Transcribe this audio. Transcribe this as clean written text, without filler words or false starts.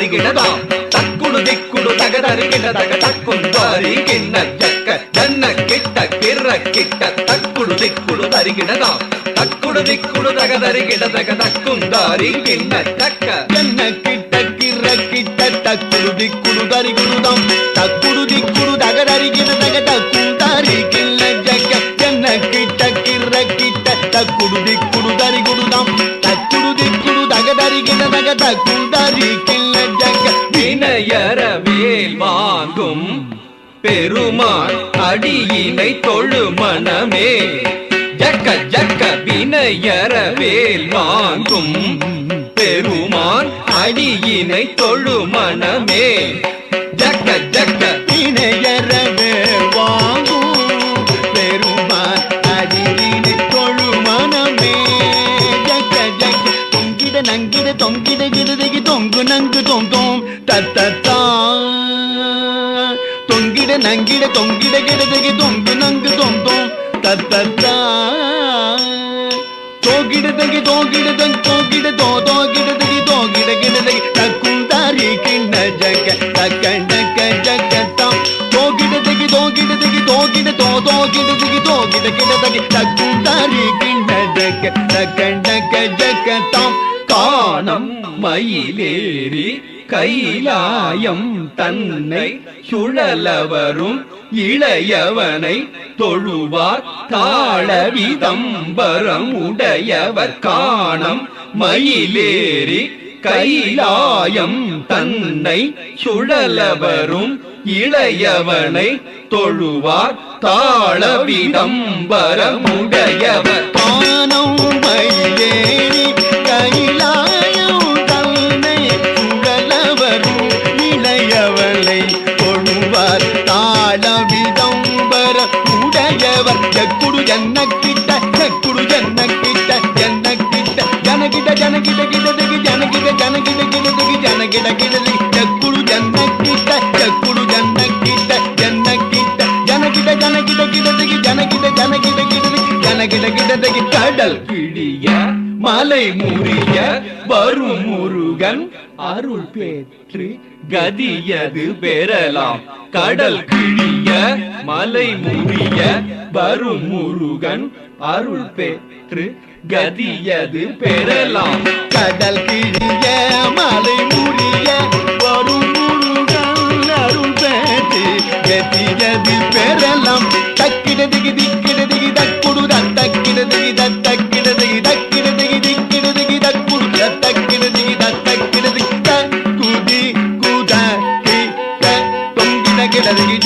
தரிகிடதாம் தக்குடு திக்குடு தகதரிகிட தக தக்கும் தரிகிண்ண ஜக்க ஜன்ன கிட்ட கிர கிட்ட தக்குடு திக்குடு தரிகிடதாம் தக்குடு திக்குடு தகதரிகிட தக தக்கும் தரிகிண்ண ஜக்க ஜன்ன கிட்ட கிர கிட்ட தக்குடு திக்குடு தரிகிடுதாம் தக்குடு திக்குடு தகதரிகிட தக தக்கும் தரிகிண்ண ஜக்க ஜன்ன கிட்ட கிர கிட்ட தக்குடு திக்குடு தரிகிடுதாம் தக்குடு திக்குடு தகதரிகிட தக தக்கும் தரிகிண்ண ஜக்க வினையற வேல் வாங்கும் பெருமான் அடியினை தொழு மனமே ஜக்க ஜக்க வினையற வேல் வாங்கும் பெருமான் அடியினை தொழு மனமே ஜக்க ஜக்க வினையற வேல் வாங்கும் பெருமான் அடியினை தொழு மனமே ஜக்க ஜக்க தொங்கிட நங்கிட தொங்கிட கிடதகி தொங்கு நங்கு தொங்கும் தத்தத்தா தொங்கிட நங்கிட தொங்கிட கிடதகி தொங்கு நங்கு தொங்கும் தத்தத்தா தோகிடதகி தோகிடதங் தோகிட தோகிடதகி தோகிட கிடதகி தக்கும் தாரி கிண்ண ஜக்க தக்கண்டக்க ஜக்கத்தாம் தோகிடதகி தோகிடதகி தோகிட தோகிடதகி தோகிட கிடதகி தக்கும் தாரி கிண்ண ஜக்க தக்கண்டக்க ஜக்கத்தாம் காணம் மயிலேறி கைலாயம் தன்னை சுழலவரும் இளையவனை தொழுவார் தாளவிதம்பரம் உடையவர் காணம் மயிலேறி கைலாயம் தன்னை சுழலவரும் இளையவனை தொழுவார் தாளவிதம்பரம் உடையவர் காணம் மயிலேறி கைலாயம் தன்னை சுழலவரும் இளையவனை தொழுவார் தாளவிதம்பர உடையவர் ஜக்குடு ஜன்னக்கிட்ட ஜக்குடு ஜன்னக்கிட்ட ஜன்னக்கிட்ட ஜனகிட ஜனகிட கிடதகி ஜனகிட ஜனகிட கிடதகி ஜனகிட கிடதகி ஜக்குடு ஜன்னக்கிட்ட ஜக்குடு ஜன்னக்கிட்ட ஜன்னக்கிட்ட ஜனகிட ஜனகிட கிடதகி ஜனகிட ஜனகிட கிடதகி ஜனகிட கிடதகி கடல் கிழிய மலை முறிய வரும் முருகன் அருள் பெற்று கதியது பெறலாம் கடல் கிழிய மலை முறிய வரும் முருகன் அருள் பெற்று கதியது பெறலாம் கடல் கிழிய மலை முறிய வரும் முருகன் அருள் பெற்று கதியது பெறலாம் தக்கிடதகி திக்கிடதகி தக்குடு தக்கிடதகி தக்கிடதகி தக்கிடதகி திக்கிடதகி தக்குடு தக்கிடதகி தக்கிடதகி தக்குதி குத தொங்கிட கிடதகி